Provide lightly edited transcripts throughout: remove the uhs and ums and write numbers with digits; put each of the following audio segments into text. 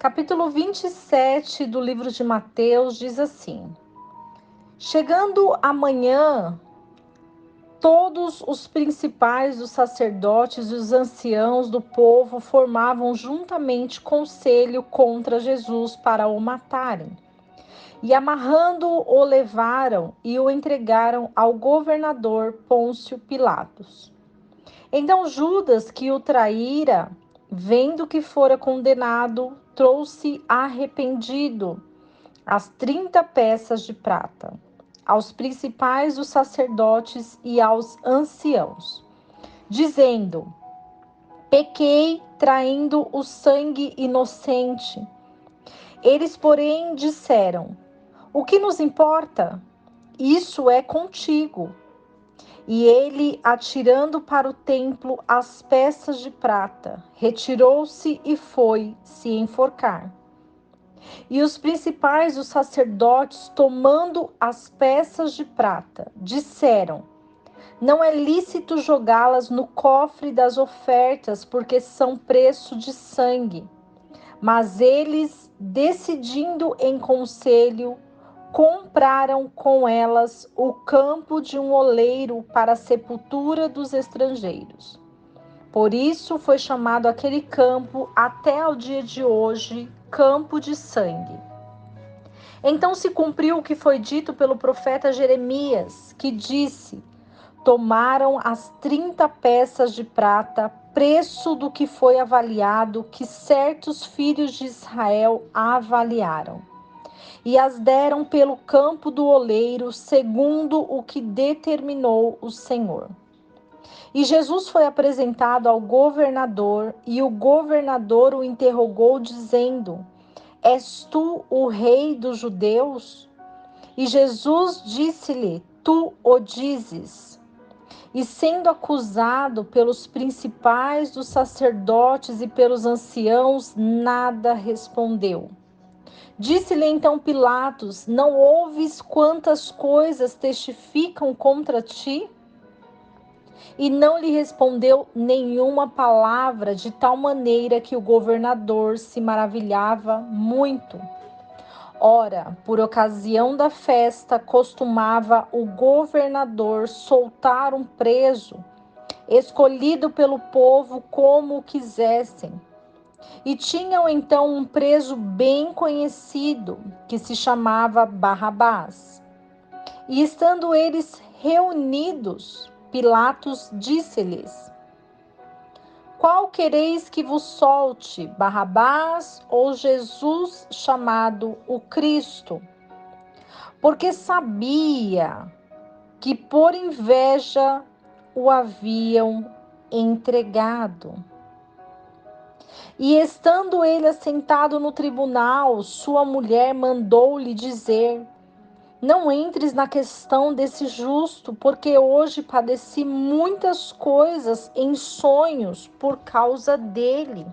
Capítulo 27 do livro de Mateus diz assim: Chegando a manhã, todos os principais dos sacerdotes e os anciãos do povo formavam juntamente conselho contra Jesus para o matarem. E amarrando-o, o levaram e o entregaram ao governador Pôncio Pilatos. Então Judas, que o traíra, vendo que fora condenado, trouxe arrependido as 30 peças de prata aos principais dos sacerdotes e aos anciãos, dizendo: Pequei traindo o sangue inocente. Eles, porém, disseram: O que nos importa? Isso é contigo. E ele, atirando para o templo as peças de prata, retirou-se e foi se enforcar. E os principais dos sacerdotes, tomando as peças de prata, disseram: Não é lícito jogá-las no cofre das ofertas, porque são preço de sangue. Mas eles, decidindo em conselho, compraram com elas o campo de um oleiro para a sepultura dos estrangeiros. Por isso foi chamado aquele campo até ao dia de hoje, Campo de Sangue. Então se cumpriu o que foi dito pelo profeta Jeremias, que disse: Tomaram as 30 peças de prata, preço do que foi avaliado, que certos filhos de Israel avaliaram, e as deram pelo campo do oleiro, segundo o que determinou o Senhor. E Jesus foi apresentado ao governador, e o governador o interrogou, dizendo: És tu o rei dos judeus? E Jesus disse-lhe: Tu o dizes. E sendo acusado pelos principais dos sacerdotes e pelos anciãos, nada respondeu. Disse-lhe então Pilatos: Não ouves quantas coisas testificam contra ti? E não lhe respondeu nenhuma palavra, de tal maneira que o governador se maravilhava muito. Ora, por ocasião da festa, costumava o governador soltar um preso, escolhido pelo povo como o quisessem. E tinham então um preso bem conhecido, que se chamava Barrabás. E estando eles reunidos, Pilatos disse-lhes: Qual quereis que vos solte, Barrabás ou Jesus chamado o Cristo? Porque sabia que por inveja o haviam entregado. E estando ele assentado no tribunal, sua mulher mandou-lhe dizer: Não entres na questão desse justo, porque hoje padeci muitas coisas em sonhos por causa dele.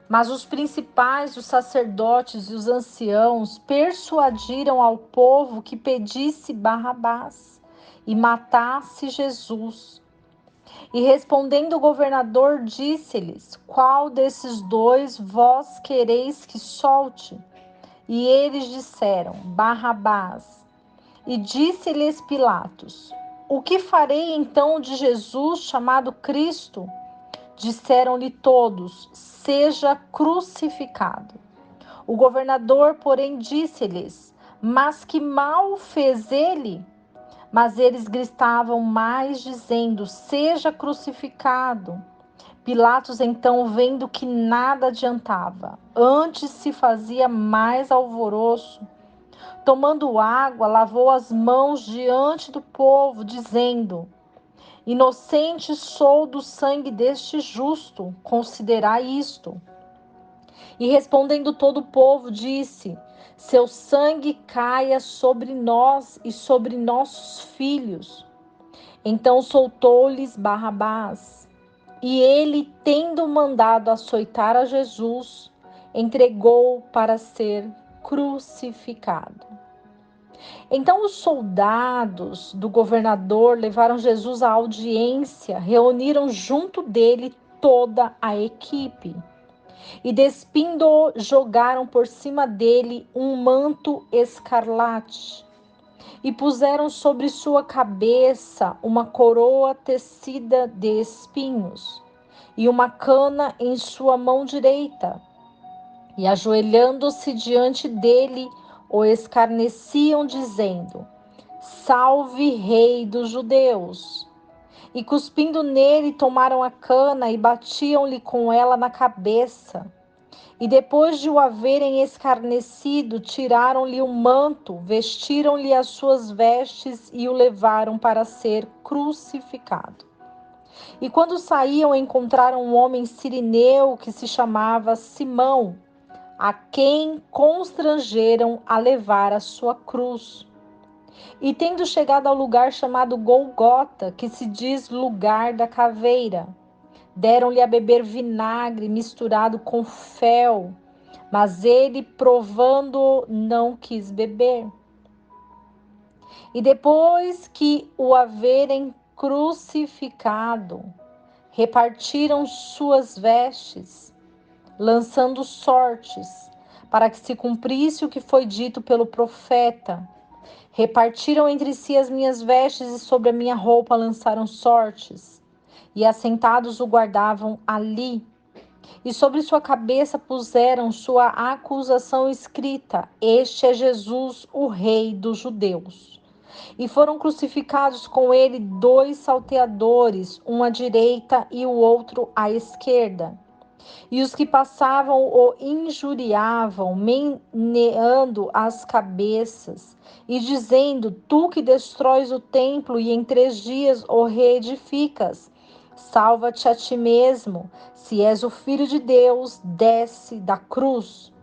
Mas os principais, os sacerdotes e os anciãos persuadiram ao povo que pedisse Barrabás e matasse Jesus. E respondendo o governador, disse-lhes: Qual desses dois vós quereis que solte? E eles disseram: Barrabás. E disse-lhes Pilatos: O que farei então de Jesus chamado Cristo? Disseram-lhe todos: Seja crucificado. O governador, porém, disse-lhes: Mas que mal fez ele? Mas eles gritavam mais, dizendo: Seja crucificado. Pilatos, então, vendo que nada adiantava, antes se fazia mais alvoroço, tomando água, lavou as mãos diante do povo, dizendo: Inocente sou do sangue deste justo, considerai isto. E respondendo todo o povo, disse: Seu sangue caia sobre nós e sobre nossos filhos. Então soltou-lhes Barrabás. E ele, tendo mandado açoitar a Jesus, entregou-o para ser crucificado. Então os soldados do governador levaram Jesus à audiência, reuniram junto dele toda a equipe. E despindo-o, jogaram por cima dele um manto escarlate. E puseram sobre sua cabeça uma coroa tecida de espinhos, e uma cana em sua mão direita. E ajoelhando-se diante dele, o escarneciam, dizendo: Salve, Rei dos Judeus! E cuspindo nele, tomaram a cana e batiam-lhe com ela na cabeça. E depois de o haverem escarnecido, tiraram-lhe o manto, vestiram-lhe as suas vestes e o levaram para ser crucificado. E quando saíam, encontraram um homem cireneu que se chamava Simão, a quem constrangeram a levar a sua cruz. E tendo chegado ao lugar chamado Golgota, que se diz lugar da caveira, deram-lhe a beber vinagre misturado com fel, mas ele, provando, não quis beber. E depois que o haverem crucificado, repartiram suas vestes, lançando sortes, para que se cumprisse o que foi dito pelo profeta. Repartiram entre si as minhas vestes e sobre a minha roupa lançaram sortes. E assentados o guardavam ali. E sobre sua cabeça puseram sua acusação escrita: Este é Jesus, o Rei dos Judeus. E foram crucificados com ele 2 salteadores, um à direita e o outro à esquerda. E os que passavam o injuriavam, meneando as cabeças, e dizendo: Tu que destróis o templo e em 3 dias o reedificas, salva-te a ti mesmo. Se és o Filho de Deus, desce da cruz.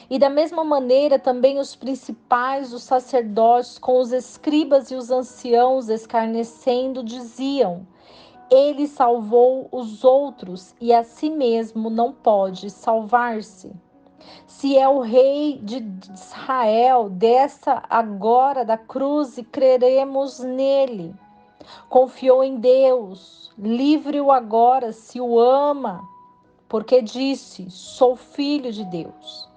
E da mesma maneira também os principais, os sacerdotes, com os escribas e os anciãos, escarnecendo, diziam: Ele salvou os outros e a si mesmo não pode salvar-se. Se é o rei de Israel, desça agora da cruz e creremos nele. Confiou em Deus, livre-o agora se o ama, porque disse: Sou filho de Deus.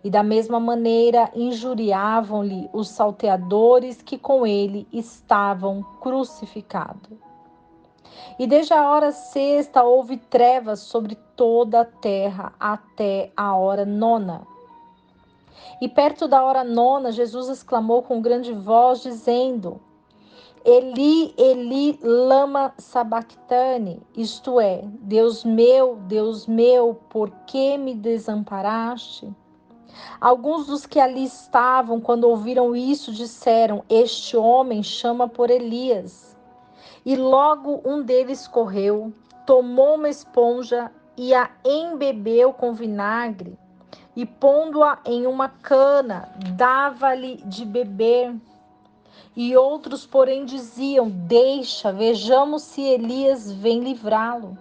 E da mesma maneira injuriavam-lhe os salteadores que com ele estavam crucificados. E desde a hora sexta houve trevas sobre toda a terra até a hora nona. E perto da hora nona, Jesus exclamou com grande voz, dizendo: Eli, Eli, lama sabachthani, isto é, Deus meu, por que me desamparaste? Alguns dos que ali estavam, quando ouviram isso, disseram: Este homem chama por Elias. E logo um deles correu, tomou uma esponja e a embebeu com vinagre, e pondo-a em uma cana, dava-lhe de beber. E outros, porém, diziam: Deixa, vejamos se Elias vem livrá-lo.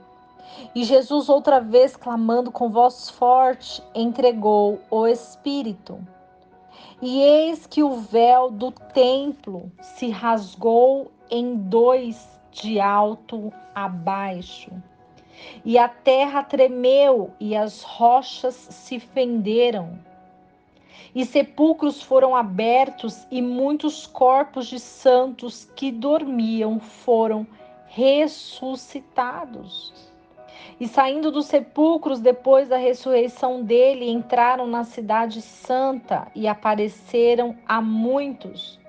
E Jesus, outra vez, clamando com voz forte, entregou o Espírito. E eis que o véu do templo se rasgou em 2, de alto a baixo. E a terra tremeu e as rochas se fenderam. E sepulcros foram abertos e muitos corpos de santos que dormiam foram ressuscitados. E saindo dos sepulcros depois da ressurreição dele, entraram na cidade santa e apareceram a muitos.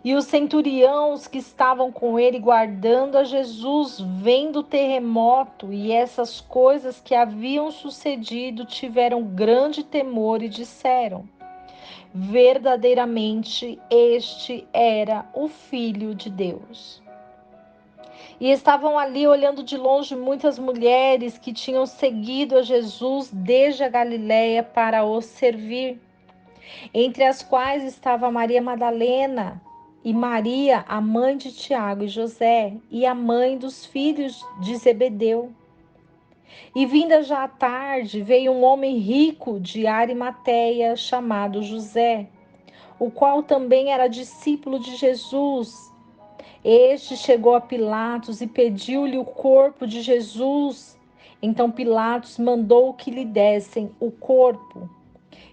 E os centuriões que estavam com ele guardando a Jesus, vendo o terremoto e essas coisas que haviam sucedido, tiveram grande temor e disseram: Verdadeiramente este era o Filho de Deus. E estavam ali olhando de longe muitas mulheres que tinham seguido a Jesus desde a Galiléia para o servir, entre as quais estava Maria Madalena e Maria, a mãe de Tiago e José, e a mãe dos filhos de Zebedeu. E vinda já à tarde, veio um homem rico de Arimateia, chamado José, o qual também era discípulo de Jesus. Este chegou a Pilatos e pediu-lhe o corpo de Jesus. Então Pilatos mandou que lhe dessem o corpo.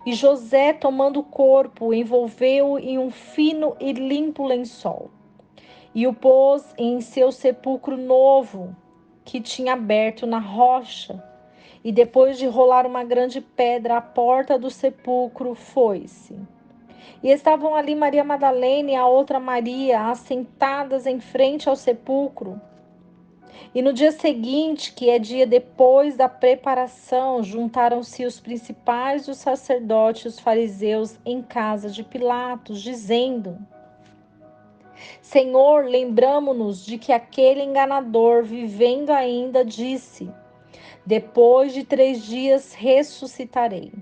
E José, tomando o corpo, envolveu-o em um fino e limpo lençol e o pôs em seu sepulcro novo, que tinha aberto na rocha. E depois de rolar uma grande pedra à porta do sepulcro, foi-se. E estavam ali Maria Madalena e a outra Maria, assentadas em frente ao sepulcro. E no dia seguinte, que é dia depois da preparação, juntaram-se os principais dos sacerdotes e os fariseus em casa de Pilatos, dizendo: Senhor, lembramo-nos de que aquele enganador, vivendo ainda, disse: depois de 3 dias ressuscitarei.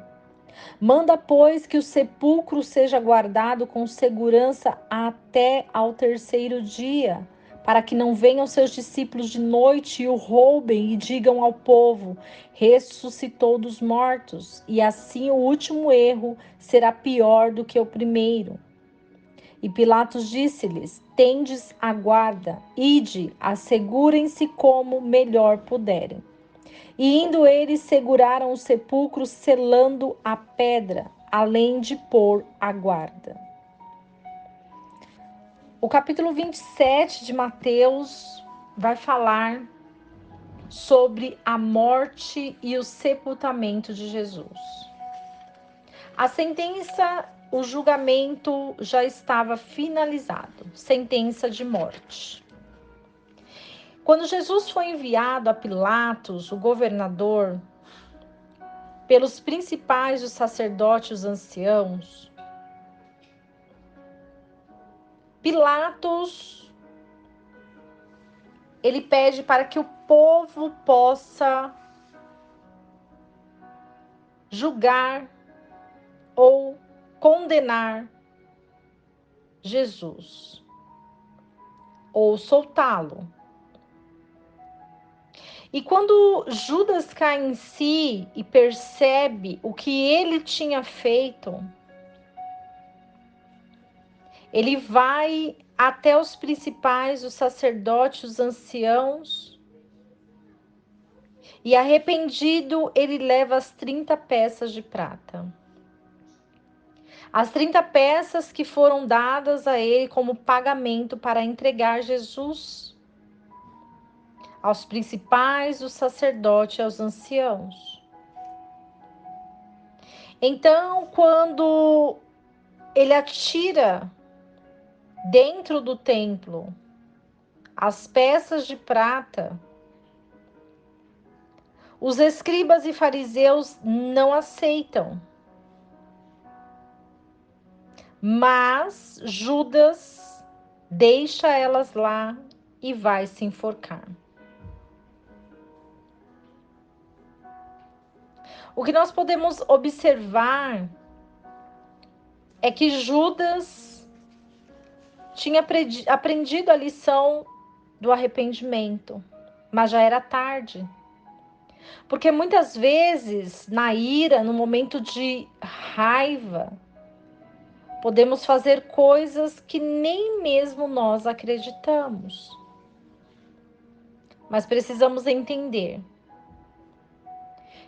Manda, pois, que o sepulcro seja guardado com segurança até ao 3º dia, para que não venham seus discípulos de noite e o roubem e digam ao povo: ressuscitou dos mortos, e assim o último erro será pior do que o primeiro. E Pilatos disse-lhes: tendes a guarda, ide, assegurem-se como melhor puderem. E indo eles, seguraram o sepulcro, selando a pedra, além de pôr a guarda. O capítulo 27 de Mateus vai falar sobre a morte e o sepultamento de Jesus. A sentença, o julgamento já estava finalizado, sentença de morte. Quando Jesus foi enviado a Pilatos, o governador, pelos principais dos sacerdotes e os anciãos, Pilatos, ele pede para que o povo possa julgar ou condenar Jesus ou soltá-lo. E quando Judas cai em si e percebe o que ele tinha feito, ele vai até os principais, os sacerdotes, os anciãos, e arrependido ele leva as 30 peças de prata. As 30 peças que foram dadas a ele como pagamento para entregar Jesus aos principais, os sacerdotes e aos anciãos. Então, quando ele atira dentro do templo as peças de prata, os escribas e fariseus não aceitam. Mas Judas deixa elas lá e vai se enforcar. O que nós podemos observar é que Judas tinha aprendido a lição do arrependimento, mas já era tarde. Porque muitas vezes, na ira, no momento de raiva, podemos fazer coisas que nem mesmo nós acreditamos. Mas precisamos entender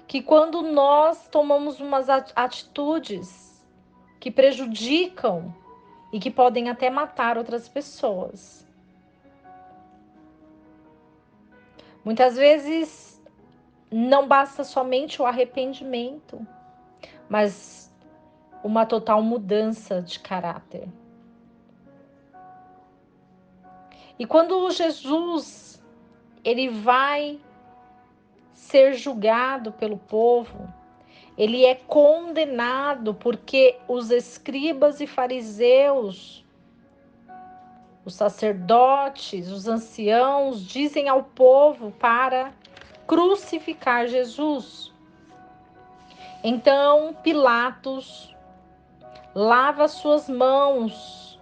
que quando nós tomamos umas atitudes que prejudicam e que podem até matar outras pessoas, muitas vezes não basta somente o arrependimento, mas uma total mudança de caráter. E quando Jesus ele vai ser julgado pelo povo, ele é condenado porque os escribas e fariseus, os sacerdotes, os anciãos dizem ao povo para crucificar Jesus. Então Pilatos lava suas mãos,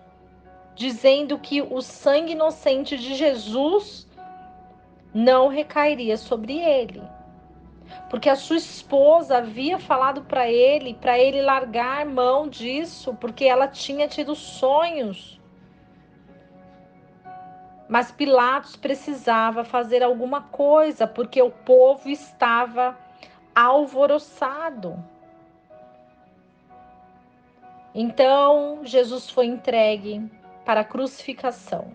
dizendo que o sangue inocente de Jesus não recairia sobre ele. Porque a sua esposa havia falado para ele largar mão disso, porque ela tinha tido sonhos Mas Pilatos precisava fazer alguma coisa, porque o povo estava alvoroçado. Então, Jesus foi entregue para a crucificação.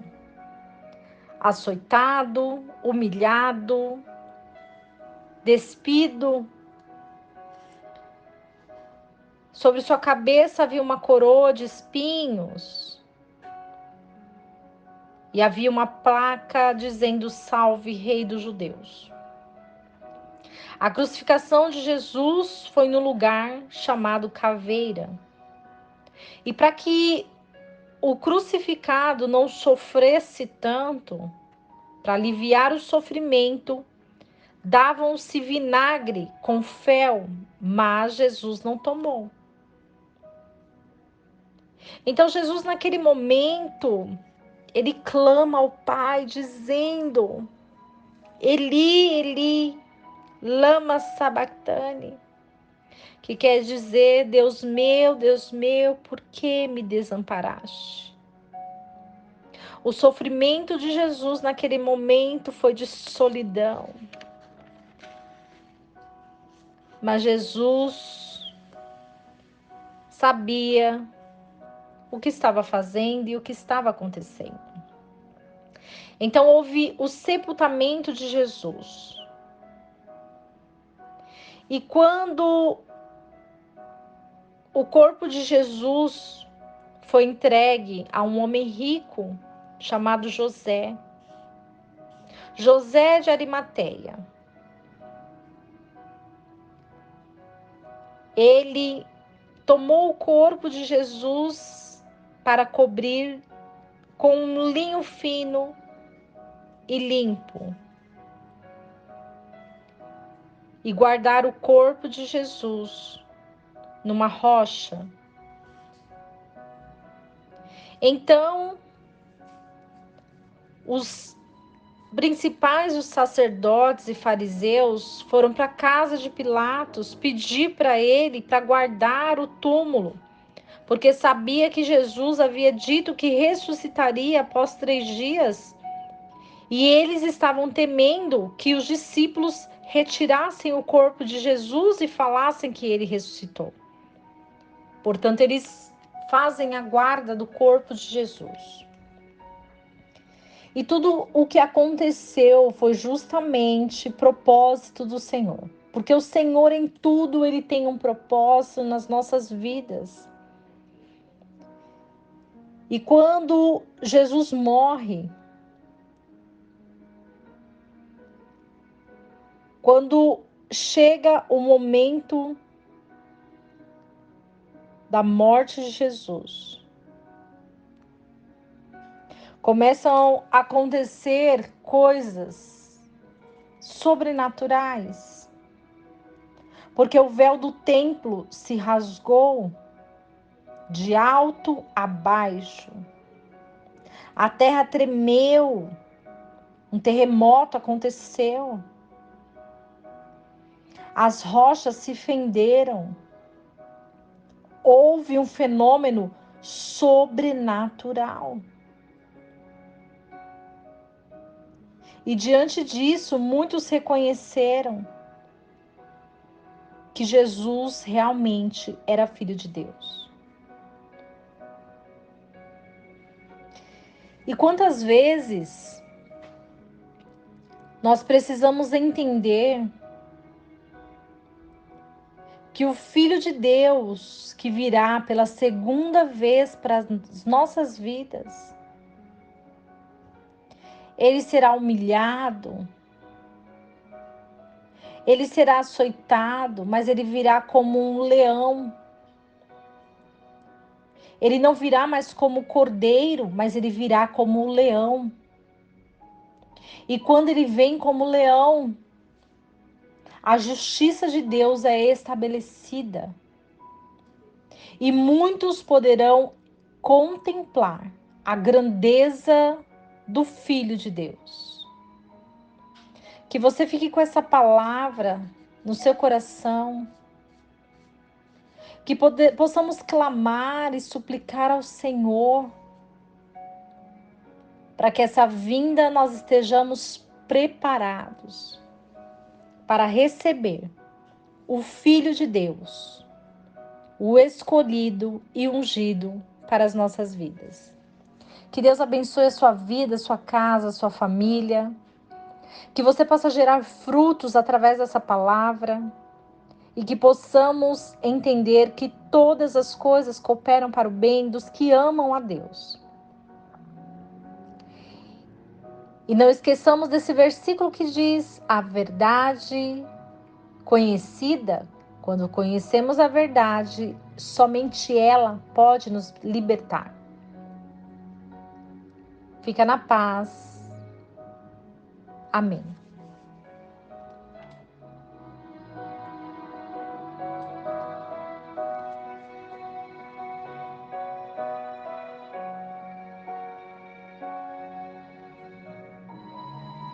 Açoitado, humilhado, despido. Sobre sua cabeça havia uma coroa de espinhos. E havia uma placa dizendo: Salve, Rei dos Judeus. A crucificação de Jesus foi no lugar chamado Caveira. E para que o crucificado não sofresse tanto, para aliviar o sofrimento, davam-se vinagre com fel, mas Jesus não tomou. Então Jesus, naquele momento, ele clama ao Pai dizendo: Eli, Eli, lama sabachthani, que quer dizer: Deus meu, por que me desamparaste? O sofrimento de Jesus naquele momento foi de solidão. Mas Jesus sabia o que estava fazendo e o que estava acontecendo. Então houve o sepultamento de Jesus. E quando o corpo de Jesus foi entregue a um homem rico chamado José, José de Arimateia, ele tomou o corpo de Jesus para cobrir com um linho fino e limpo e guardar o corpo de Jesus numa rocha. Então, os principais os sacerdotes e fariseus foram para a casa de Pilatos pedir para ele para guardar o túmulo, porque sabia que Jesus havia dito que ressuscitaria após 3 dias, e eles estavam temendo que os discípulos retirassem o corpo de Jesus e falassem que ele ressuscitou. Portanto, eles fazem a guarda do corpo de Jesus. E tudo o que aconteceu foi justamente propósito do Senhor. Porque o Senhor em tudo, ele tem um propósito nas nossas vidas. E quando Jesus morre, quando chega o momento da morte de Jesus, começam a acontecer coisas sobrenaturais, porque o véu do templo se rasgou de alto a baixo. A terra tremeu, um terremoto aconteceu, as rochas se fenderam, houve um fenômeno sobrenatural. E diante disso, muitos reconheceram que Jesus realmente era filho de Deus. E quantas vezes nós precisamos entender que o Filho de Deus, que virá pela segunda vez para as nossas vidas, ele será humilhado, ele será açoitado, mas ele virá como um leão. Ele não virá mais como cordeiro, mas ele virá como um leão. E quando ele vem como leão, a justiça de Deus é estabelecida. E muitos poderão contemplar a grandeza do Filho de Deus. Que você fique com essa palavra no seu coração. Que possamos clamar e suplicar ao Senhor para que essa vinda nós estejamos preparados para receber o Filho de Deus, o escolhido e ungido para as nossas vidas. Que Deus abençoe a sua vida, a sua casa, a sua família. Que você possa gerar frutos através dessa palavra e que possamos entender que todas as coisas cooperam para o bem dos que amam a Deus. E não esqueçamos desse versículo que diz: a verdade conhecida, quando conhecemos a verdade, somente ela pode nos libertar. Fica na paz. Amém.